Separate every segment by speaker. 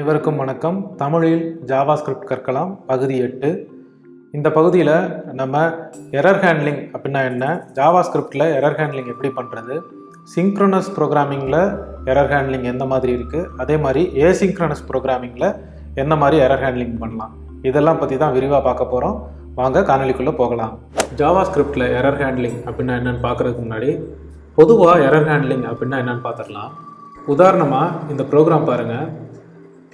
Speaker 1: அனைவருக்கும் வணக்கம். தமிழில் ஜாவாஸ்கிரிப்ட் கற்கலாம் பகுதி 8. இந்த பகுதியில் நம்ம எரர் ஹேண்ட்லிங் அப்படின்னா என்ன, ஜாவாஸ்கிரிப்டில் எரர் ஹேண்ட்லிங் எப்படி பண்ணுறது, சிங்க்ரோனஸ் ப்ரோக்ராமிங்கில் எரர் ஹேண்ட்லிங் எந்த மாதிரி இருக்குது, அதே மாதிரி ஏசிங்க்ரோனஸ் ப்ரோக்ராமிங்கில் எந்த மாதிரி எரர் ஹேண்ட்லிங் பண்ணலாம், இதெல்லாம் பற்றி தான் விரிவாக பார்க்க போகிறோம். வாங்க காணொலிக்குள்ளே போகலாம். ஜாவாஸ்கிரிப்டில் எரர் ஹேண்ட்லிங் அப்படின்னா என்னென்னு பார்க்குறதுக்கு முன்னாடி பொதுவாக எரர் ஹேண்ட்லிங் அப்படின்னா என்னென்னு பார்த்துடலாம். உதாரணமாக இந்த ப்ரோக்ராம் பாருங்கள்.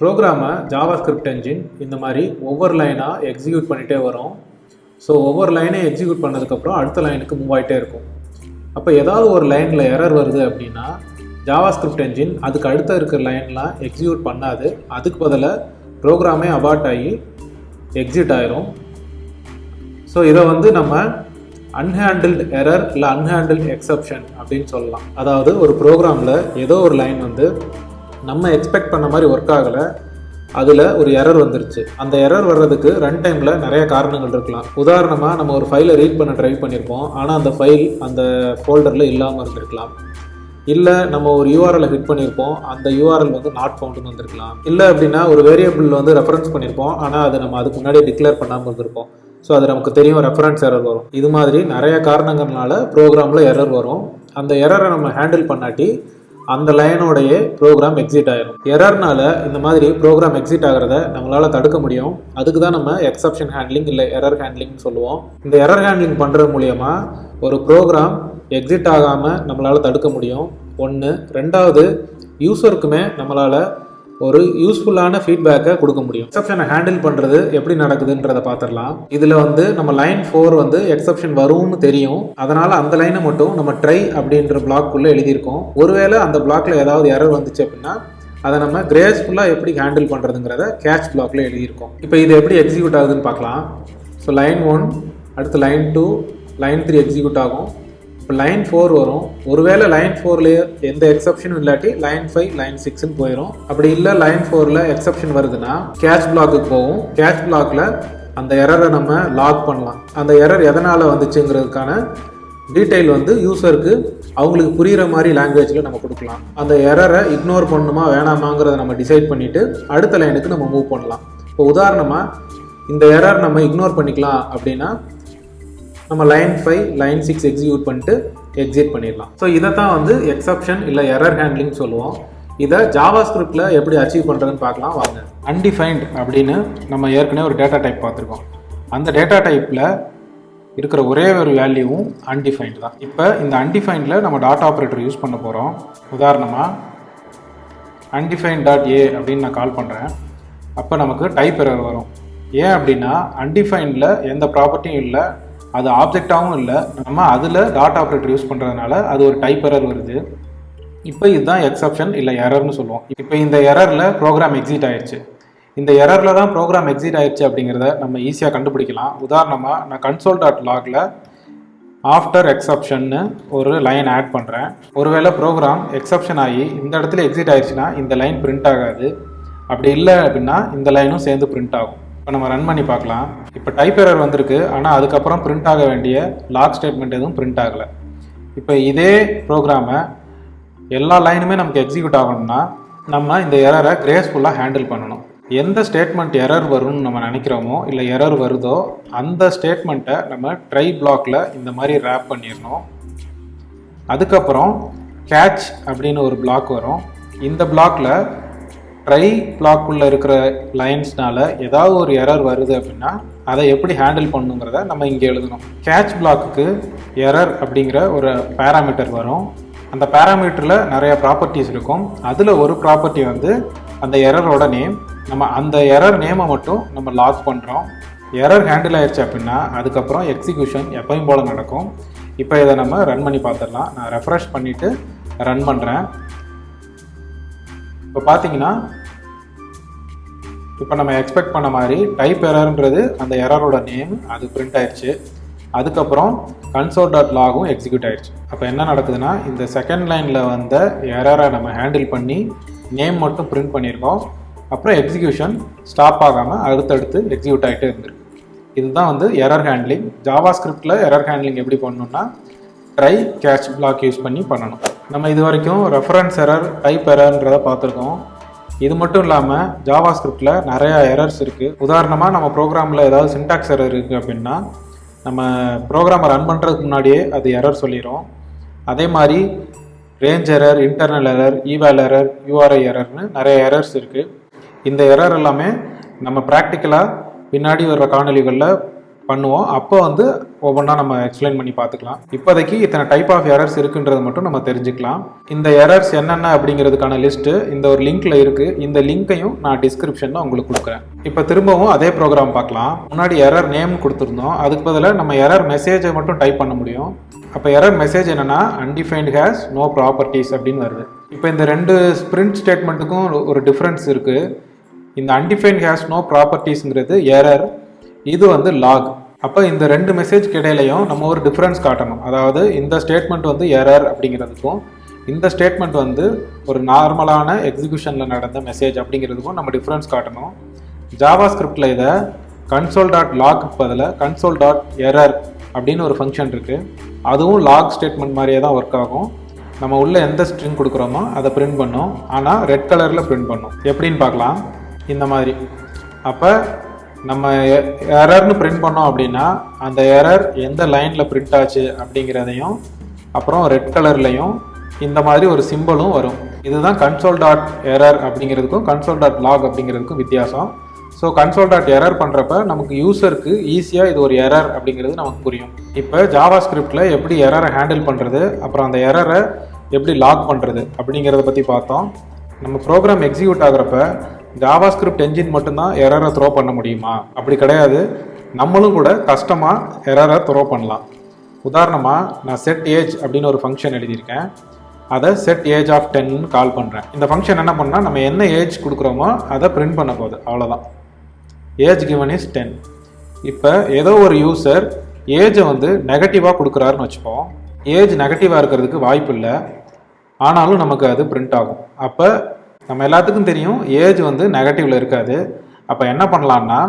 Speaker 1: ப்ரோக்ராமை ஜாவாஸ்கிரிப்ட் என்ஜின் இந்த மாதிரி ஒவ்வொரு லைனாக எக்ஸிக்யூட் பண்ணிகிட்டே வரும். ஸோ ஒவ்வொரு லைனையும் எக்ஸிக்யூட் பண்ணதுக்கப்புறம் அடுத்த லைனுக்கு மூவ் ஆகிட்டே இருக்கும். அப்போ ஏதாவது ஒரு லைனில் எரர் வருது அப்படின்னா ஜாவாஸ்கிரிப்ட் என்ஜின் அதுக்கு அடுத்த இருக்கிற லைன்லாம் எக்ஸிக்யூட் பண்ணாது, அதுக்கு பதிலாக ப்ரோக்ராமே அபார்ட் ஆகி எக்ஸிட் ஆயிரும். ஸோ இதை நம்ம அன்ஹேண்டில்டு எரர் இல்லை அன்ஹேண்டில்டு எக்ஸப்ஷன் அப்படின்னு சொல்லலாம். அதாவது ஒரு ப்ரோக்ராமில் ஏதோ ஒரு லைன் நம்ம எக்ஸ்பெக்ட் பண்ண மாதிரி ஒர்க் ஆகலை, அதில் ஒரு எரர் வந்துருச்சு. அந்த எரர் வர்றதுக்கு ரன் டைமில் நிறைய காரணங்கள் இருக்கலாம். உதாரணமாக நம்ம ஒரு ஃபைலை ரீட் பண்ண ட்ரை பண்ணியிருப்போம், ஆனால் அந்த ஃபைல் அந்த ஃபோல்டரில் இல்லாமல் இருந்திருக்கலாம். இல்லை நம்ம ஒரு யூஆர்எல் ஹிட் பண்ணியிருப்போம், அந்த யூஆர்எல் நாட் ஃபவுண்டுன்னு வந்திருக்கலாம். இல்லை அப்படின்னா ஒரு வேரியபிள் ரெஃபரன்ஸ் பண்ணியிருப்போம், ஆனால் அது நம்ம அதுக்கு முன்னாடி டிக்ளேர் பண்ணாமல் இருந்திருப்போம். ஸோ அது நமக்கு தெரியும், ரெஃபரன்ஸ் எரர் வரும். இது மாதிரி நிறைய காரணங்கள்னால ப்ரோக்ராமில் எரர் வரும். அந்த எரரை நம்ம ஹேண்டில் பண்ணாட்டி அந்த லைனோடைய ப்ரோக்ராம் எக்ஸிட் ஆகிடும். எரர்னால இந்த மாதிரி ப்ரோக்ராம் எக்ஸிட் ஆகிறத நம்மளால் தடுக்க முடியும். அதுக்கு தான் நம்ம எக்ஸப்ஷன் ஹேண்ட்லிங் இல்லை எரர் ஹேண்ட்லிங் சொல்லுவோம். இந்த எரர் ஹேண்ட்லிங் பண்ணுறது மூலயமா ஒரு ப்ரோக்ராம் எக்ஸிட் ஆகாமல் நம்மளால் தடுக்க முடியும். ஒன்று. ரெண்டாவது, யூஸருக்குமே நம்மளால் ஒரு யூஸ்ஃபுல்லான ஃபீட்பேக்கை கொடுக்க முடியும். எக்ஸப்ஷனை ஹேண்டில் பண்ணுறது எப்படி நடக்குதுன்றதை பார்த்துடலாம். இதில் நம்ம லைன் 4 எக்ஸப்ஷன் வரும்னு தெரியும். அதனால் அந்த லைனை மட்டும் நம்ம ட்ரை அப்படின்ற பிளாக்குள்ளே எழுதியிருக்கோம். ஒருவேளை அந்த பிளாக்ல ஏதாவது எரர் வந்துச்சு அப்படின்னா அதை நம்ம கிரேஸ்ஃபுல்லாக எப்படி ஹேண்டில் பண்ணுறதுங்கிறத கேட்ச் பிளாக்ல எழுதியிருக்கோம். இப்போ இது எப்படி எக்ஸிக்யூட் ஆகுதுன்னு பார்க்கலாம். ஸோ லைன் 1, அடுத்து லைன் 2, லைன் 3 எக்ஸிக்யூட் ஆகும். இப்போ லைன் 4 வரும். ஒருவேளை லைன் 4லேயே எந்த எக்ஸப்ஷனும் இல்லாட்டி லைன் 5, லைன் 6ன்னு போயிடும். அப்படி இல்லை லைன் 4ல் எக்ஸப்ஷன் வருதுன்னா கேட்ச் பிளாக்கு போகும். கேட்ச் பிளாக்ல அந்த எரரை நம்ம லாக் பண்ணலாம். அந்த எரர் எதனால் வந்துச்சுங்கிறதுக்கான டீட்டெயில் யூசருக்கு அவங்களுக்கு புரிகிற மாதிரி லாங்குவேஜில் நம்ம கொடுக்கலாம். அந்த எரரை இக்னோர் பண்ணணுமா வேணாமாங்கிறத நம்ம டிசைட் பண்ணிவிட்டு அடுத்த லைனுக்கு நம்ம மூவ் பண்ணலாம். இப்போ உதாரணமாக இந்த எரர் நம்ம இக்னோர் பண்ணிக்கலாம் அப்படின்னா நம்ம லைன் 5, லைன் 6 எக்ஸிக்யூட் பண்ணிட்டு எக்ஸிட் பண்ணிடலாம். ஸோ இதை தான் எக்ஸப்ஷன் இல்லை எரர் ஹேண்ட்லிங் சொல்லுவோம். இதை ஜாவாஸ்கிரிப்டில் எப்படி அச்சீவ் பண்ணுறதுன்னு பார்க்கலாம் வாங்க. அன்டிஃபைன்ட் அப்படின்னு நம்ம ஏற்கனவே ஒரு டேட்டா டைப் பார்த்துருக்கோம். அந்த டேட்டா டைப்பில் இருக்கிற ஒரே ஒரு வேல்யூவும் அன்டிஃபைன்ட் தான். இப்போ இந்த அன்டிஃபைண்டில் நம்ம டாட் ஆப்ரேட்டர் யூஸ் பண்ண போகிறோம். உதாரணமாக undefined.a அப்படின்னு நான் கால் பண்ணுறேன். அப்போ நமக்கு டைப் எரர் வரும். ஏன் அப்படின்னா அன்டிஃபைண்டில் எந்த ப்ராப்பர்ட்டியும் இல்லை, அது ஆப்ஜெக்டாகவும் இல்லை, நம்ம அதில் டாட் ஆப்ரேட்டர் யூஸ் பண்ணுறதுனால அது ஒரு டைப் எரர் வருது. இப்போ இதுதான் எக்ஸப்ஷன் இல்லை எரர்னு சொல்லுவோம். இப்போ இந்த எரரில் ப்ரோக்ராம் எக்ஸிட் ஆயிடுச்சு. இந்த எரரில் தான் ப்ரோக்ராம் எக்ஸிட் ஆயிடுச்சு அப்படிங்கிறத நம்ம ஈஸியாக கண்டுபிடிக்கலாம். உதாரணமாக நான் console.logல ஆஃப்டர் எக்ஸப்ஷன்னு ஒரு லைன் ஆட் பண்ணுறேன். ஒருவேளை ப்ரோக்ராம் எக்ஸப்ஷன் ஆகி இந்த இடத்துல எக்ஸிட் ஆயிடுச்சுன்னா இந்த லைன் பிரிண்ட் ஆகாது. அப்படி இல்லை அப்படின்னா இந்த லைனும் சேர்ந்து பிரிண்ட் ஆகும். இப்போ நம்ம ரன் பண்ணி பார்க்கலாம். இப்போ டைப் எரர் வந்திருக்கு, ஆனால் அதுக்கப்புறம் பிரிண்ட் ஆக வேண்டிய லாக் ஸ்டேட்மெண்ட் எதுவும் பிரிண்ட் ஆகலை. இப்போ இதே ப்ரோக்ராமை எல்லா லைனுமே நமக்கு எக்ஸிக்யூட் ஆகணும்னா நம்ம இந்த எரரை கிரேஸ்ஃபுல்லாக ஹேண்டில் பண்ணணும். எந்த ஸ்டேட்மெண்ட் எரர் வரும்னு நம்ம நினைக்கிறோமோ இல்லை எரர் வருதோ அந்த ஸ்டேட்மெண்ட்டை நம்ம ட்ரை பிளாக்ல இந்த மாதிரி ரேப் பண்ணிடணும். அதுக்கப்புறம் கேட்ச் அப்படின்னு ஒரு பிளாக் வரும். இந்த பிளாக்ல ட்ரை பிளாக்குள்ளே இருக்கிற லைன்ஸ்னால ஏதாவது ஒரு எரர் வருது அப்படின்னா அதை எப்படி ஹேண்டில் பண்ணுங்கிறத நம்ம இங்கே எழுதணும். கேட்ச் பிளாக்குக்கு எரர் அப்படிங்கிற ஒரு பேராமீட்டர் வரும். அந்த பேராமீட்டரில் நிறைய ப்ராப்பர்ட்டிஸ் இருக்கும். அதில் ஒரு ப்ராப்பர்ட்டி அந்த எரரோட நேம். நம்ம அந்த எரர் நேமை மட்டும் நம்ம லாக் பண்ணுறோம். எரர் ஹேண்டில் ஆயிடுச்சு அப்படின்னா அதுக்கப்புறம் எக்ஸிக்யூஷன் எப்பயும் போல் நடக்கும். இப்போ இதை நம்ம ரன் பண்ணி பார்த்துடலாம். நான் ரெஃப்ரெஷ் பண்ணிவிட்டு ரன் பண்ணுறேன். இப்போ பார்த்தீங்கன்னா இப்போ நம்ம எக்ஸ்பெக்ட் பண்ண மாதிரி டைப் எரர்ன்றது அந்த எரரோட நேம், அது பிரிண்ட் ஆயிடுச்சு. அதுக்கப்புறம் console.logம் எக்ஸிக்யூட் ஆயிடுச்சு. அப்போ என்ன நடக்குதுன்னா இந்த செகண்ட் லைனில் வந்த எரரை நம்ம ஹேண்டில் பண்ணி நேம் மட்டும் பிரிண்ட் பண்ணியிருக்கோம். அப்புறம் எக்ஸிக்யூஷன் ஸ்டாப் ஆகாமல் அடுத்தடுத்து எக்ஸிக்யூட் ஆகிட்டே இருந்திருக்கு. இதுதான் எரர் ஹேண்ட்லிங். ஜாவாஸ்கிரிப்டில் எரர் ஹேண்ட்லிங் எப்படி பண்ணணும்னா ட்ரை கேட்ச் பிளாக் யூஸ் பண்ணி பண்ணணும். நம்ம இது வரைக்கும் ரெஃபரன்ஸ் எரர், டைப் எரர்ன்றதை பார்த்துருக்கோம். இது மட்டும் இல்லாமல் ஜாவாஸ்கிரிப்டில் நிறையா எரர்ஸ் இருக்குது. உதாரணமாக நம்ம ப்ரோக்ராமில் ஏதாவது சின்டாக்ஸ் எரர் இருக்குது அப்படின்னா நம்ம ப்ரோக்ராமை ரன் பண்ணுறதுக்கு முன்னாடியே அது எரர் சொல்லிடும். அதே மாதிரி range error, internal error, eval error, URI எரர்னு நிறைய எரர்ஸ் இருக்குது. இந்த எரர் எல்லாமே நம்ம ப்ராக்டிக்கலாக பின்னாடி வர்ற காணொலிகளில் பண்ணுவோம். அப்போ ஒவ்வொன்றா நம்ம எக்ஸ்பிளைன் பண்ணி பார்த்துக்கலாம். இப்போதைக்கு இத்தனை டைப் ஆஃப் எரர்ஸ் இருக்குன்றது மட்டும் நம்ம தெரிஞ்சுக்கலாம். இந்த எரர்ஸ் என்னென்ன அப்படிங்கிறதுக்கான லிஸ்ட்டு இந்த ஒரு லிங்க்ல இருக்குது. இந்த லிங்க்கையும் நான் டிஸ்கிரிப்ஷனில் உங்களுக்கு கொடுக்குறேன். இப்போ திரும்பவும் அதே ப்ரோக்ராம் பார்க்கலாம். முன்னாடி எரர் நேம் கொடுத்துருந்தோம், அதுக்கு பதிலாக நம்ம எரர் மெசேஜை மட்டும் டைப் பண்ண முடியும். அப்போ எரர் மெசேஜ் என்னென்னா அன்டிஃபைன்ட் ஹேஸ் நோ ப்ராப்பர்ட்டிஸ் அப்படின்னு வருது. இப்போ இந்த ரெண்டு ஸ்பிரிண்ட் ஸ்டேட்மெண்ட்டுக்கும் ஒரு டிஃப்ரென்ஸ் இருக்குது. இந்த அன்டிஃபைன்ட் ஹேஸ் நோ ப்ராப்பர்ட்டிஸ்ங்கிறது எரர், இது லாக். அப்போ இந்த ரெண்டு மெசேஜ்க்கு இடையிலையும் நம்ம ஒரு டிஃப்ரென்ஸ் காட்டணும். அதாவது இந்த ஸ்டேட்மெண்ட் எரர் அப்படிங்கிறதுக்கும் இந்த ஸ்டேட்மெண்ட் ஒரு நார்மலான எக்ஸிக்யூஷனில் நடந்த மெசேஜ் அப்படிங்கிறதுக்கும் நம்ம டிஃப்ரென்ஸ் காட்டணும். ஜாவாஸ்கிரிப்டில் இதை console.log பதிலாக console.error அப்படின்னு ஒரு ஃபங்க்ஷன் இருக்குது. அதுவும் லாக் ஸ்டேட்மெண்ட் மாதிரியே தான் ஒர்க் ஆகும். நம்ம உள்ள எந்த ஸ்ட்ரிங் கொடுக்குறோமோ அதை பிரிண்ட் பண்ணோம், ஆனால் ரெட் கலரில் பிரிண்ட் பண்ணோம். எப்படின்னு பார்க்கலாம். இந்த மாதிரி அப்போ நம்ம எரர்னு பிரிண்ட் பண்ணோம் அப்படின்னா அந்த எரர் எந்த லைனில் பிரிண்ட் ஆச்சு அப்படிங்கிறதையும் அப்புறம் ரெட் கலர்லையும் இந்த மாதிரி ஒரு சிம்பிளும் வரும். இதுதான் console.error அப்படிங்கிறதுக்கும் console.log அப்படிங்கிறதுக்கும் வித்தியாசம். ஸோ console.error பண்ணுறப்ப நமக்கு யூசருக்கு ஈஸியாக இது ஒரு எரர் அப்படிங்கிறது நமக்கு புரியும். இப்போ ஜாவாஸ்கிரிப்டில் எப்படி எரரை ஹேண்டில் பண்ணுறது, அப்புறம் அந்த எரரை எப்படி லாக் பண்ணுறது அப்படிங்கிறத பற்றி பார்த்தோம். நம்ம ப்ரோக்ராம் எக்ஸிக்யூட் ஆகிறப்ப ஜாவாஸ்கிரிப்ட் என்ஜின் மட்டும்தான் எரரை த்ரோ பண்ண முடியுமா? அப்படி கிடையாது. நம்மளும் கூட கஸ்டமாக எரரை த்ரோ பண்ணலாம். உதாரணமாக நான் செட் ஏஜ் அப்படின்னு ஒரு ஃபங்க்ஷன் எழுதியிருக்கேன். அதை செட் ஏஜ் ஆஃப் 10ன்னு கால் பண்ணுறேன். இந்த ஃபங்க்ஷன் என்ன பண்ணால் நம்ம என்ன ஏஜ் கொடுக்குறோமோ அதை பிரிண்ட் பண்ண போகுது, அவ்வளோதான். Age given is 10. இப்போ ஏதோ ஒரு யூசர் ஏஜை நெகட்டிவாக கொடுக்குறாருன்னு வச்சுப்போம். ஏஜ் நெகட்டிவாக இருக்கிறதுக்கு வாய்ப்பு இல்லை, ஆனாலும் நமக்கு அது பிரிண்ட் ஆகும். அப்போ நம்ம எல்லாத்துக்கும் தெரியும் ஏஜ் நெகட்டிவில் இருக்காது. அப்போ என்ன பண்ணலான்னா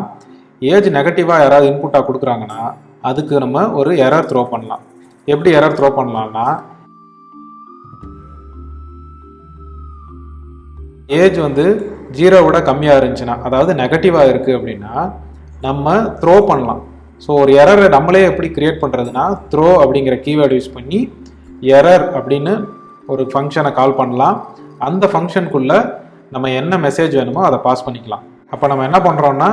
Speaker 1: ஏஜ் நெகட்டிவாக யாராவது இன்புட்டாக கொடுக்குறாங்கன்னா அதுக்கு நம்ம ஒரு எரர் த்ரோ பண்ணலாம். எப்படி எரர் த்ரோ பண்ணலான்னா ஏஜ் 0 விட கம்மியாக இருந்துச்சுன்னா, அதாவது நெகட்டிவாக இருக்குது அப்படின்னா நம்ம த்ரோ பண்ணலாம். ஸோ ஒரு எரரை நம்மளே எப்படி கிரியேட் பண்ணுறதுன்னா த்ரோ அப்படிங்கிற கீவேர்டு யூஸ் பண்ணி எரர் அப்படின்னு ஒரு ஃபங்க்ஷனை கால் பண்ணலாம். அந்த ஃபங்க்ஷனுக்குள்ளே நம்ம என்ன மெசேஜ் வேணுமோ அதை பாஸ் பண்ணிக்கலாம். அப்போ நம்ம என்ன பண்ணுறோம்னா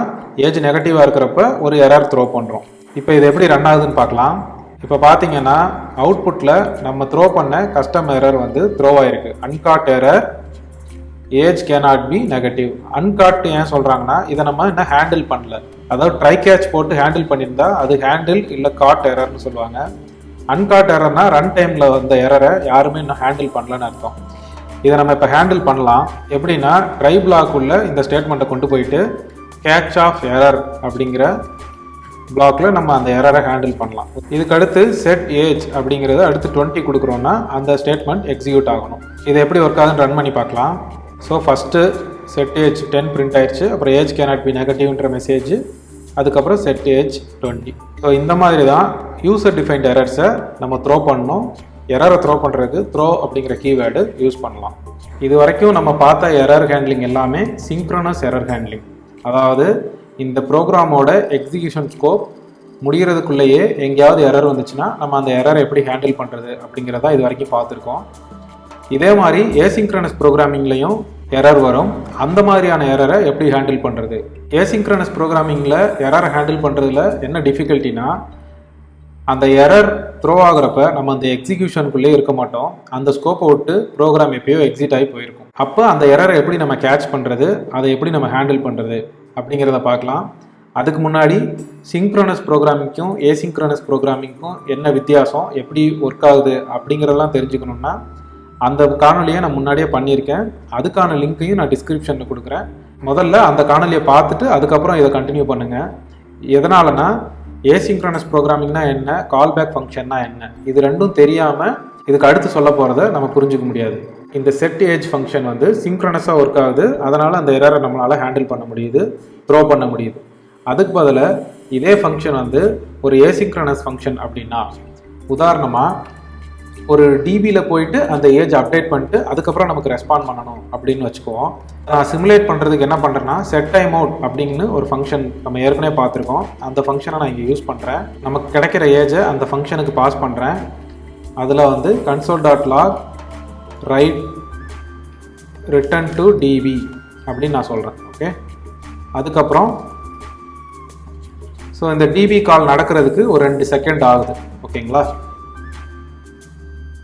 Speaker 1: ஏஜ் நெகட்டிவாக இருக்கிறப்ப ஒரு எரர் த்ரோ பண்ணுறோம். இப்போ இது எப்படி ரன் ஆகுதுன்னு பார்க்கலாம். இப்போ பார்த்தீங்கன்னா அவுட்புட்டில் நம்ம த்ரோ பண்ண கஸ்டம் எரர் த்ரோ ஆகிருக்கு. அன்காட் error, age cannot be negative. அன்காட் ஏன் சொல்கிறாங்கன்னா இதை நம்ம இன்னும் ஹேண்டில் பண்ணல. அதாவது ட்ரை கேட்ச் போட்டு ஹேண்டில் பண்ணியிருந்தா அது ஹேண்டில் இல்லை காட் எரர்னு சொல்லுவாங்க. அன்காட் எரர்னா ரன் டைமில் வந்த எரரை யாருமே இன்னும் ஹேண்டில் பண்ணலன்னு அர்த்தம். இதை நம்ம இப்போ ஹேண்டில் பண்ணலாம். எப்படின்னா ட்ரை பிளாக்குள்ள இந்த ஸ்டேட்மெண்ட்டை கொண்டு போயிட்டு கேட்ச் ஆஃப் எரர் அப்படிங்கிற பிளாக்ல நம்ம அந்த எரரை ஹேண்டில் பண்ணலாம். இதுக்கு அடுத்து செட் ஏஜ் அப்படிங்கிறது அடுத்து 20 கொடுக்குறோன்னா அந்த ஸ்டேட்மெண்ட் எக்ஸிக்யூட் ஆகணும். இது எப்படி ஒர்க் ஆகுதுன்னு ரன் பண்ணி பார்க்கலாம். So first set age 10 print ஆயிடுச்சு. அப்புறம் ஏஜ் கேனாட் பி நெகட்டிவ்ன்ற மெசேஜ், அதுக்கப்புறம் செட் ஏஜ் 20. ஸோ இந்த மாதிரி தான் யூசர் டிஃபைன்ட் எரர்ஸை நம்ம த்ரோ பண்ணணும். எரரை த்ரோ பண்ணுறதுக்கு த்ரோ அப்படிங்கிற கீவேர்டு யூஸ் பண்ணலாம். இது வரைக்கும் நம்ம பார்த்த எரர் ஹேண்ட்லிங் எல்லாமே சிங்க்ரோனஸ் எரர் ஹேண்ட்லிங். அதாவது இந்த ப்ரோக்ராமோட எக்ஸிக்யூஷன் ஸ்கோப் முடிகிறதுக்குள்ளேயே எங்கேயாவது எரர் வந்துச்சுன்னா நம்ம அந்த எரரை எப்படி ஹேண்டில் பண்ணுறது அப்படிங்கிறத இது வரைக்கும் பார்த்துருக்கோம். இதே மாதிரி ஏசிங்க்ரனஸ் ப்ரோக்ராமிங்லையும் எரர் வரும். அந்த மாதிரியான எரரை எப்படி ஹேண்டில் பண்ணுறது? ஏசிங்க்ரனஸ் ப்ரோக்ராமிங்கில் எரரை ஹேண்டில் பண்ணுறதுல என்ன டிஃபிகல்ட்டினா அந்த எரர் த்ரோ ஆகிறப்ப நம்ம அந்த எக்ஸிக்யூஷனுக்குள்ளே இருக்க மாட்டோம். அந்த ஸ்கோப்பை விட்டு ப்ரோக்ராம் எப்பயோ எக்ஸிட் ஆகி போயிருக்கும். அப்போ அந்த எரரை எப்படி நம்ம கேட்ச் பண்ணுறது, அதை எப்படி நம்ம ஹேண்டில் பண்ணுறது அப்படிங்கிறத பார்க்கலாம். அதுக்கு முன்னாடி சிங்க்ரோனஸ் ப்ரோக்ராமிங்க்கும் ஏசிங்க்ரோனஸ் ப்ரோக்ராமிங்க்கும் என்ன வித்தியாசம், எப்படி ஒர்க் ஆகுது அப்படிங்கிறதெல்லாம் தெரிஞ்சுக்கணுன்னா அந்த காணொலியை நான் முன்னாடியே பண்ணியிருக்கேன். அதுக்கான லிங்க்கையும் நான் டிஸ்கிரிப்ஷனில் கொடுக்குறேன். முதல்ல அந்த காணொலியை பார்த்துட்டு அதுக்கப்புறம் இதை கண்டினியூ பண்ணுங்கள். எதனாலனா ஏசிங்க்ரோனஸ் ப்ரோக்ராமிங்னா என்ன, கால்பேக் ஃபங்க்ஷன்னா என்ன, இது ரெண்டும் தெரியாமல் இதுக்கு அடுத்து சொல்ல போகிறத நம்ம புரிஞ்சுக்க முடியாது. இந்த செட் ஏஜ் ஃபங்க்ஷன் சிங்க்ரோனஸாக ஒர்க் ஆகுது. அதனால் அந்த எரரை நம்மளால் ஹேண்டில் பண்ண முடியுது, த்ரோ பண்ண முடியுது. அதுக்கு பதிலாக இதே ஃபங்க்ஷன் ஒரு ஏசிங்க்ரோனஸ் ஃபங்க்ஷன் அப்படின்னா, உதாரணமாக ஒரு டிபியில் போயிட்டு அந்த ஏஜ் அப்டேட் பண்ணிட்டு அதுக்கப்புறம் நமக்கு ரெஸ்பாண்ட் பண்ணணும் அப்படின்னு வச்சுக்குவோம். நான் சிமுலேட் பண்ணுறதுக்கு என்ன பண்ணுறேன்னா செட் டைம் அவுட் அப்படின்னு ஒரு ஃபங்க்ஷன் நம்ம ஏற்கனவே பார்த்துருக்கோம். அந்த ஃபங்க்ஷனை நான் இங்கே யூஸ் பண்ணுறேன். நமக்கு கிடைக்கிற ஏஜை அந்த ஃபங்க்ஷனுக்கு பாஸ் பண்ணுறேன். அதில் வந்து console.log right return to DP அப்படின்னு நான் சொல்கிறேன். ஓகே, அதுக்கப்புறம் ஸோ இந்த டிபி கால் நடக்கிறதுக்கு ஒரு 2 செகண்ட் ஆகுது. ஓகேங்களா?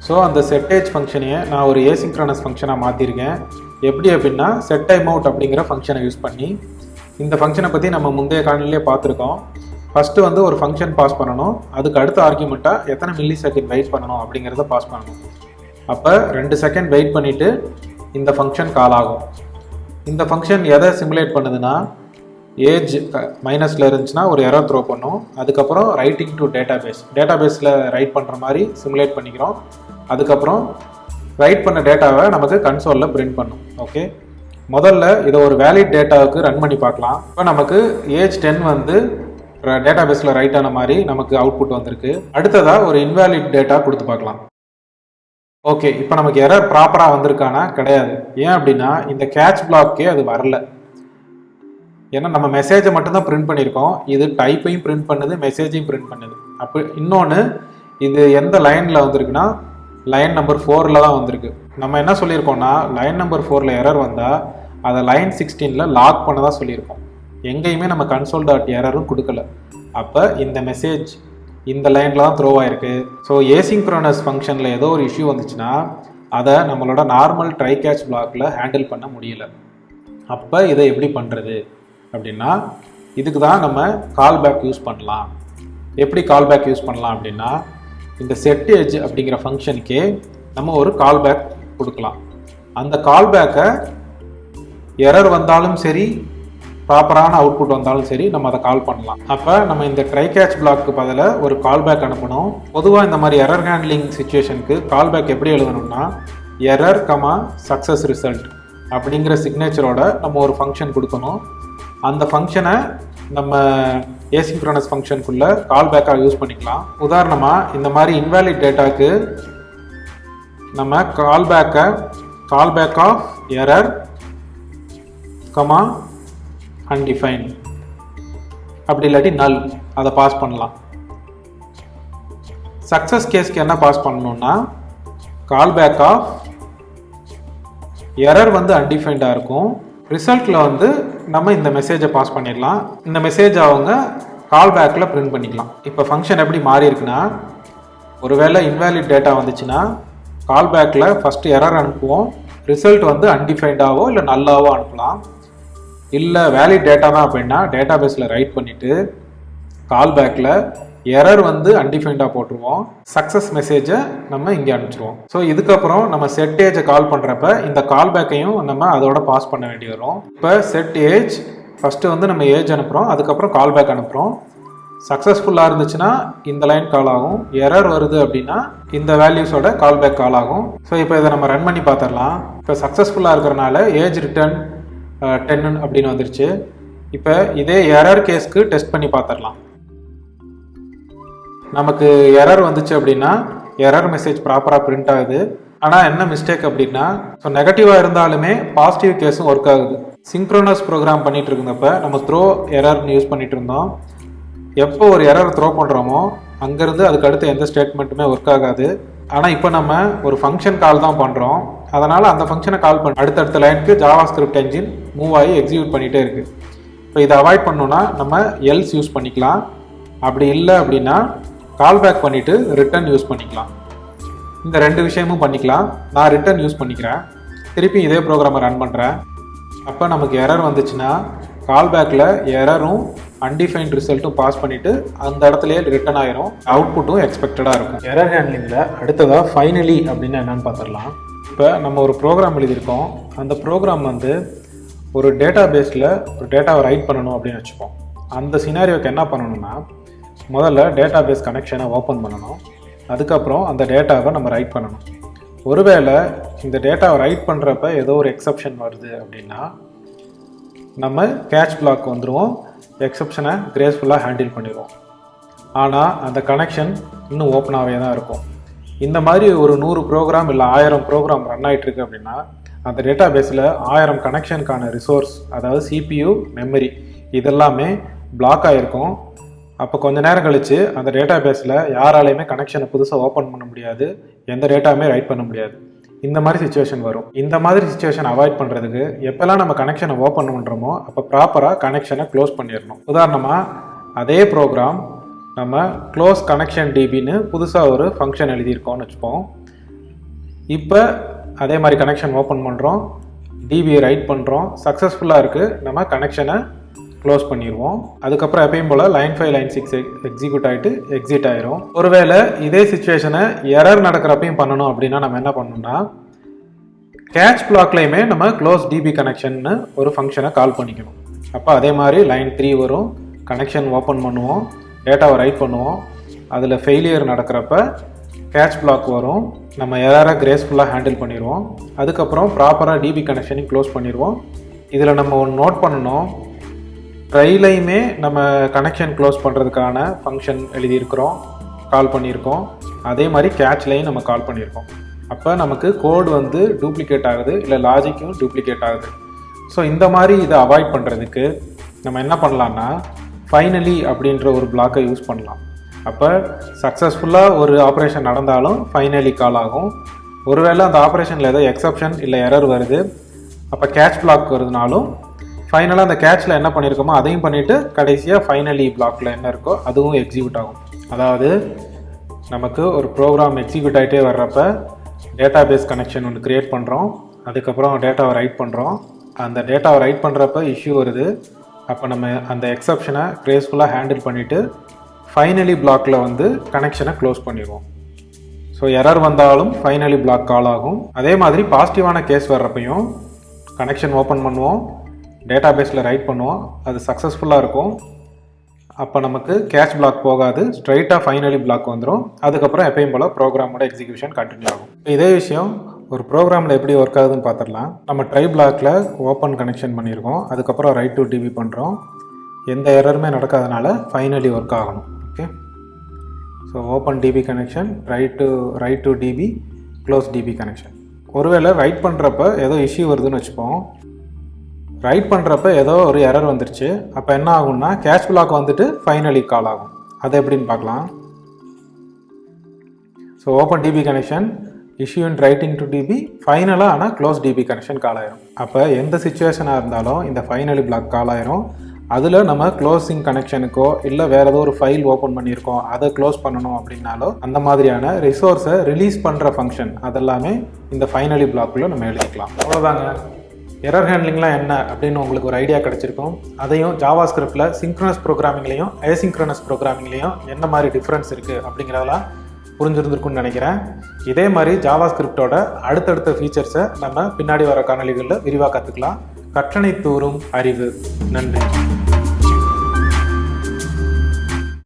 Speaker 1: ஸோ அந்த செட்டேஜ் ஃபங்க்ஷனையே நான் ஒரு ஏசிங்க்ரனஸ் ஃபங்க்ஷனாக மாற்றிருக்கேன். எப்படி அப்படின்னா செட் டைம் அவுட் அப்படிங்கிற ஃபங்க்ஷனை யூஸ் பண்ணி, இந்த ஃபங்க்ஷனை பற்றி நம்ம முந்தைய காணொளியிலே பார்த்துருக்கோம். ஃபஸ்ட்டு வந்து ஒரு ஃபங்க்ஷன் பாஸ் பண்ணணும், அதுக்கு அடுத்த ஆர்குமெண்ட்டாக எத்தனை மில்லி செகண்ட் வெயிட் பண்ணணும் அப்படிங்கிறத பாஸ் பண்ணணும். அப்போ 2 செகண்ட் வெயிட் பண்ணிவிட்டு இந்த ஃபங்க்ஷன் கால் ஆகும். இந்த ஃபங்க்ஷன் எதை சிமுலேட் பண்ணுதுன்னா, ஏஜ் மைனஸில் இருந்துச்சுன்னா ஒரு எரர் த்ரோ பண்ணும். அதுக்கப்புறம் ரைட்டிங் டு டேட்டாபேஸில் ரைட் பண்ணுற மாதிரி சிமுலேட் பண்ணிக்கிறோம். அதுக்கப்புறம் ரைட் பண்ண டேட்டாவை நமக்கு கன்சோலில் பிரிண்ட் பண்ணும். ஓகே, முதல்ல இதை ஒரு வேலிட் டேட்டாவுக்கு ரன் பண்ணி பார்க்கலாம். இப்போ நமக்கு ஏஜ் 10 வந்து டேட்டாபேஸில் ரைட் ஆன மாதிரி நமக்கு அவுட்புட் வந்திருக்கு. அடுத்ததாக ஒரு இன்வேலிட் டேட்டா கொடுத்து பார்க்கலாம். ஓகே, இப்போ நமக்கு எரர் ப்ராப்பராக வந்திருக்கானா? கிடையாது. ஏன் அப்படின்னா இந்த கேட்ச் பிளாக்கே அது வரல. ஏன்னா நம்ம மெசேஜை மட்டும்தான் பிரிண்ட் பண்ணியிருக்கோம். இது டைப்பையும் பிரிண்ட் பண்ணுது, மெசேஜையும் பிரிண்ட் பண்ணுது. அப்போ இன்னொன்று, இது எந்த லைனில் வந்திருக்குன்னா லைன் நம்பர் 4ல் தான் வந்திருக்கு. நம்ம என்ன சொல்லியிருக்கோம்னா லைன் நம்பர் 4ல் எரர் வந்தால் அதை லைன் 16ல் லாக் பண்ண தான் சொல்லியிருக்கோம். எங்கேயுமே நம்ம console.errorரும் கொடுக்கல. அப்போ இந்த மெசேஜ் இந்த லைனில் தான் த்ரோ ஆகிருக்கு. ஸோ ஏசிங்க்ரோனஸ் ஃபங்க்ஷனில் ஏதோ ஒரு இஷ்யூ வந்துச்சுன்னா அதை நம்மளோட நார்மல் ட்ரை கேட்ச் பிளாக்கில் ஹேண்டில் பண்ண முடியல. அப்போ இதை எப்படி பண்ணுறது அப்படின்னா, இதுக்கு தான் நம்ம கால் பேக் யூஸ் பண்ணலாம். எப்படி கால் பேக் யூஸ் பண்ணலாம் அப்படின்னா, இந்த செட் ஏஜ் அப்படிங்கிற ஃபங்க்ஷனுக்கே நம்ம ஒரு கால் பேக் கொடுக்கலாம். அந்த கால் பேக்கை எரர் வந்தாலும் சரி, ப்ராப்பரான அவுட்புட் வந்தாலும் சரி, நம்ம அதை கால் பண்ணலாம். அப்போ நம்ம இந்த ட்ரை கேட்ச் பிளாக்கு பதிலாக ஒரு கால் பேக் அனுப்பணும். பொதுவாக இந்த மாதிரி எரர் ஹேண்ட்லிங் சிச்சுவேஷனுக்கு கால் பேக் எப்படி எழுதணும்னா, எரர் சக்ஸஸ் ரிசல்ட் அப்படிங்கிற சிக்னேச்சரோட நம்ம ஒரு ஃபங்க்ஷன் கொடுக்கணும். அந்த ஃபங்க்ஷனை நம்ம ஏசிங்க்ரோனஸ் ஃபங்க்ஷனுக்குள்ளே கால் பேக்காக யூஸ் பண்ணிக்கலாம். உதாரணமாக இந்த மாதிரி இன்வேலிட் டேட்டாக்கு நம்ம call back of error undefined அப்படி இல்லாட்டி நல் அதை பாஸ் பண்ணலாம். சக்ஸஸ் கேஸ்க்கு என்ன பாஸ் பண்ணணும்னா, கால் பேக் ஆஃப் எரர் வந்து அன்டிஃபைன்டாக இருக்கும். ரிசல்ட்டில் வந்து நம்ம இந்த மெசேஜை பாஸ் பண்ணிடலாம். இந்த மெசேஜ் அவங்க கால் பேக்கில் பிரிண்ட் பண்ணிக்கலாம். இப்போ ஃபங்க்ஷன் எப்படி மாறி இருக்குன்னா, ஒருவேளை இன்வேலிட் டேட்டா வந்துச்சுன்னா கால் பேக்கில் ஃபஸ்ட்டு எரர் அனுப்புவோம். ரிசல்ட் வந்து அன்டிஃபைன்டாவோ இல்லை நல்லாவோ அனுப்பலாம். இல்லை வேலிட் டேட்டா தான் அப்படின்னா டேட்டாபேஸில் ரைட் பண்ணிவிட்டு கால் பேக்கில் எரர் வந்து அன்டிஃபைன்டாக போட்டுருவோம். சக்ஸஸ் மெசேஜை நம்ம இங்கே அனுப்பிச்சிருவோம். ஸோ இதுக்கப்புறம் நம்ம செட் ஏஜை கால் பண்ணுறப்ப இந்த கால் பேக்கையும் நம்ம அதோட பாஸ் பண்ண வேண்டி வரும். இப்போ செட் ஏஜ் ஃபஸ்ட்டு வந்து நம்ம ஏஜ் அனுப்புகிறோம், அதுக்கப்புறம் கால் பேக் அனுப்புகிறோம். சக்ஸஸ்ஃபுல்லாக இருந்துச்சுன்னா இந்த லைன் கால் ஆகும். எரர் வருது அப்படின்னா இந்த வேல்யூஸோட கால் பேக் கால் ஆகும். ஸோ இப்போ இதை நம்ம ரன் பண்ணி பார்த்துடலாம். இப்போ சக்ஸஸ்ஃபுல்லாக இருக்கிறனால ஏஜ் ரிட்டர்ன் 10 அப்படின்னு வந்துருச்சு. இப்போ இதே எரர் கேஸ்க்கு டெஸ்ட் பண்ணி பார்த்துடலாம். நமக்கு எரர் வந்துச்சு அப்படின்னா எரர் மெசேஜ் ப்ராப்பராக பிரிண்ட் ஆகுது. ஆனால் என்ன மிஸ்டேக் அப்படின்னா, ஸோ நெகட்டிவாக இருந்தாலுமே பாசிட்டிவ் கேஸும் ஒர்க் ஆகுது. சிங்க்ரோனஸ் ப்ரோக்ராம் பண்ணிட்டு இருந்தப்ப நம்ம த்ரோ எரர்னு யூஸ் பண்ணிட்டு இருந்தோம். எப்போ ஒரு எரர் த்ரோ பண்ணுறோமோ அங்கேருந்து அதுக்கு அடுத்து எந்த ஸ்டேட்மெண்ட்டுமே ஒர்க் ஆகாது. ஆனால் இப்போ நம்ம ஒரு ஃபங்க்ஷன் கால் தான் பண்ணுறோம். அதனால் அந்த ஃபங்க்ஷனை கால் பண்ணி அடுத்தடுத்த லைனுக்கு ஜாவாஸ்கிரிப்ட் என்ஜின் மூவ் ஆகி எக்ஸிக்யூட் பண்ணிகிட்டே இருக்குது. இப்போ இதை அவாய்ட் பண்ணணுன்னா நம்ம எல்ஸ் யூஸ் பண்ணிக்கலாம். அப்படி இல்லை அப்படின்னா கால் பேக் பண்ணிவிட்டு ரிட்டர்ன் யூஸ் பண்ணிக்கலாம். இந்த 2 விஷயமும் பண்ணிக்கலாம். நான் ரிட்டர்ன் யூஸ் பண்ணிக்கிறேன். திருப்பி இதே ப்ரோக்ராமை ரன் பண்ணுறேன். அப்போ நமக்கு எரர் வந்துச்சுன்னா கால் பேக்கில் எரரும் அன்டிஃபைன்ட் ரிசல்ட்டும் பாஸ் பண்ணிவிட்டு அந்த இடத்துலையே ரிட்டர்ன் ஆயிரும். அவுட்புட்டும் எக்ஸ்பெக்டடாக இருக்கும். எரர் ஹேண்ட்லிங்கில் அடுத்ததாக ஃபைனலி அப்படின்னு என்னென்னு பார்த்துடலாம். இப்போ நம்ம ஒரு ப்ரோக்ராம் எழுதியிருக்கோம். அந்த ப்ரோக்ராம் வந்து ஒரு டேட்டா பேஸில் ஒரு டேட்டாவை ரைட் பண்ணணும் அப்படின்னு வச்சுப்போம். அந்த சினாரியோக்கு என்ன பண்ணணும்னா, முதல்ல டேட்டா பேஸ் கனெக்ஷனை ஓப்பன் பண்ணணும். அதுக்கப்புறம் அந்த டேட்டாவை நம்ம ரைட் பண்ணணும். ஒருவேளை இந்த டேட்டாவை ரைட் பண்ணுறப்ப ஏதோ ஒரு எக்ஸப்ஷன் வருது அப்படின்னா நம்ம கேட்ச் பிளாக் வந்துடுவோம். எக்ஸப்ஷனை கிரேஸ்ஃபுல்லாக ஹேண்டில் பண்ணிடுவோம். ஆனால் அந்த கனெக்ஷன் இன்னும் ஓப்பனாகவே தான் இருக்கும். இந்த மாதிரி ஒரு 100 ப்ரோக்ராம் இல்லை 1000 ப்ரோக்ராம் ரன் ஆகிட்டு இருக்கு அப்படின்னா அந்த டேட்டா பேஸில் 1000 கனெக்ஷனுக்கான ரிசோர்ஸ், அதாவது CPU, மெமரி இதெல்லாமே பிளாக் ஆகிருக்கும். அப்போ கொஞ்ச நேரம் கழித்து அந்த டேட்டா பேஸில் யாராலையுமே கனெக்ஷனை புதுசாக ஓப்பன் பண்ண முடியாது, எந்த டேட்டாவுமே ரைட் பண்ண முடியாது. இந்த மாதிரி சுச்சுவேஷன் வரும். இந்த மாதிரி சுச்சுவேஷன் அவாய்ட் பண்ணுறதுக்கு எப்போல்லாம் நம்ம கனெக்ஷனை ஓப்பன் பண்ணுறோமோ அப்போ ப்ராப்பராக கனெக்ஷனை க்ளோஸ் பண்ணிடணும். உதாரணமாக அதே ப்ரோக்ராம் நம்ம க்ளோஸ் கனெக்ஷன் டிபின்னு புதுசாக ஒரு ஃபங்க்ஷன் எழுதியிருக்கோம்னு வச்சுப்போம். இப்போ அதே மாதிரி கனெக்ஷன் ஓப்பன் பண்ணுறோம், டிபியை ரைட் பண்ணுறோம், சக்ஸஸ்ஃபுல்லாக இருக்குது, நம்ம கனெக்ஷனை க்ளோஸ் பண்ணிடுவோம். அதுக்கப்புறம் எப்பயும் போல் லைன் 5 லைன் 6 எக்ஸிக்யூட் ஆகிட்டு எக்ஸிட் ஆயிரும். ஒருவேளை இதே சுச்சுவேஷனை எரர் நடக்கிறப்பையும் பண்ணணும் அப்படின்னா நம்ம என்ன பண்ணணும்னா கேட்ச் பிளாக்லையுமே நம்ம க்ளோஸ் டிபி கனெக்ஷன்னு ஒரு ஃபங்க்ஷனை கால் பண்ணிக்கணும். அப்போ அதே மாதிரி லைன் 3 வரும், கனெக்ஷன் ஓப்பன் பண்ணுவோம், டேட்டாவை ரைட் பண்ணுவோம், அதில் ஃபெயிலியர் நடக்கிறப்ப கேட்ச் பிளாக் வரும், நம்ம எரரை கிரேஸ்ஃபுல்லாக ஹேண்டில் பண்ணிடுவோம். அதுக்கப்புறம் ப்ராப்பராக டிபி கனெக்ஷனையும் க்ளோஸ் பண்ணிடுவோம். இதில் நம்ம ஒன்று நோட் பண்ணணும், ட்ரைலையுமே நம்ம கனெக்ஷன் க்ளோஸ் பண்ணுறதுக்கான ஃபங்க்ஷன் எழுதியிருக்கிறோம், கால் பண்ணியிருக்கோம். அதே மாதிரி கேட்ச்லையும் நம்ம கால் பண்ணியிருக்கோம். அப்போ நமக்கு கோடு வந்து டூப்ளிகேட் ஆகுது, இல்லை லாஜிக்கும் டூப்ளிகேட் ஆகுது. ஸோ இந்த மாதிரி இதை அவாய்ட் பண்ணுறதுக்கு நம்ம என்ன பண்ணலான்னா ஃபைனலி அப்படின்ற ஒரு பிளாக்கை யூஸ் பண்ணலாம். அப்போ சக்ஸஸ்ஃபுல்லாக ஒரு ஆப்ரேஷன் நடந்தாலும் ஃபைனலி கால் ஆகும். ஒருவேளை அந்த ஆப்ரேஷனில் ஏதோ எக்ஸப்ஷன் இல்லை எரர் வருது, அப்போ கேட்ச் பிளாக் வருதுனாலும் ஃபைனலாக அந்த கேட்சில் என்ன பண்ணியிருக்கோமோ அதையும் பண்ணிவிட்டு கடைசியாக ஃபைனலி பிளாக்கில் என்ன இருக்கோ அதுவும் எக்ஸிக்யூட் ஆகும். அதாவது நமக்கு ஒரு ப்ரோக்ராம் எக்ஸிக்யூட் ஆகிட்டே வர்றப்ப டேட்டா பேஸ் கனெக்ஷன் ஒன்று க்ரியேட் பண்ணுறோம், அதுக்கப்புறம் டேட்டாவை ரைட் பண்ணுறோம். அந்த டேட்டாவை ரைட் பண்ணுறப்ப இஷ்யூ வருது, அப்போ நம்ம அந்த எக்ஸப்ஷனை கிரேஸ்ஃபுல்லாக ஹேண்டில் பண்ணிவிட்டு ஃபைனலி பிளாக்கில் வந்து கனெக்ஷனை க்ளோஸ் பண்ணிடுவோம். ஸோ எரர் வந்தாலும் ஃபைனலி பிளாக் கால் ஆகும். அதே மாதிரி பாசிட்டிவான கேஸ் வர்றப்பையும் கனெக்ஷன் ஓப்பன் பண்ணுவோம், டேட்டா பேஸில் ரைட் பண்ணுவோம், அது சக்ஸஸ்ஃபுல்லாக இருக்கும். அப்போ நமக்கு கேட்ச் பிளாக் போகாது, ஸ்ட்ரைட்டாக ஃபைனலி பிளாக் வந்துடும். அதுக்கப்புறம் எப்பயும் போல் ப்ரோக்ராமோட எக்ஸிக்யூஷன் கண்டினியூ ஆகும். இதே விஷயம் ஒரு ப்ரோக்ராமில் எப்படி ஒர்க் ஆகுதுன்னு பார்த்துடலாம். நம்ம ட்ரை பிளாக்கில் ஓப்பன் கனெக்ஷன் பண்ணியிருக்கோம், அதுக்கப்புறம் ரைட் டு டிபி பண்ணுறோம். எந்த எரருமே நடக்காதனால ஃபைனலி ஒர்க் ஆகணும். Okay, so open DB connection, write to DB, close DB connection. ஒருவேளை ரைட் பண்ணுறப்ப ஏதோ இஷ்யூ வருதுன்னு வச்சுப்போம், ரைட் பண்ணுறப்ப ஏதோ ஒரு எரர் வந்துருச்சு. அப்போ என்ன ஆகும்னா கேட்ச் பிளாக் வந்துட்டு ஃபைனலி கால் ஆகும். அது எப்படின்னு பார்க்கலாம். So open DB connection, issue in write in to DB, ஃபைனலாக ஆனால் க்ளோஸ் டிபி கனெக்ஷன் கால் ஆயிரும். அப்போ எந்த சுச்சுவேஷனாக இருந்தாலும் இந்த ஃபைனலி பிளாக் கால் ஆயிரும். அதில் நம்ம க்ளோசிங் கனெக்ஷனுக்கோ இல்லை வேறு ஏதோ ஒரு ஃபைல் ஓப்பன் பண்ணியிருக்கோம் அதை க்ளோஸ் பண்ணணும் அப்படின்னாலோ அந்த மாதிரியான ரிசோர்ஸை ரிலீஸ் பண்ணுற ஃபங்க்ஷன் அதெல்லாமே இந்த ஃபைனலி பிளாக்குள்ளே நம்ம எழுதிக்கலாம். அவ்வளோதாங்க. எரர் ஹேண்ட்லிங்லாம் என்ன அப்படின்னு உங்களுக்கு ஒரு ஐடியா கிடச்சிருக்கும். அதையும் ஜாவாஸ்கிரிப்டில் சிங்க்ரனஸ் ப்ரோக்ராமிங்லேயும் ஏசிங்க்ரனஸ் ப்ரோக்ராமிங்லேயும் என்ன மாதிரி டிஃப்ரென்ஸ் இருக்குது அப்படிங்கிறதெல்லாம் புரிஞ்சிருந்துருக்குன்னு நினைக்கிறேன். இதே மாதிரி ஜாவாஸ்கிரிப்டோட அடுத்தடுத்த ஃபீச்சர்ஸை நம்ம பின்னாடி வர காணொளிகளில் விரிவாக கற்றுக்கலாம். கற்றனை தூரும் அறிவு. நன்றி.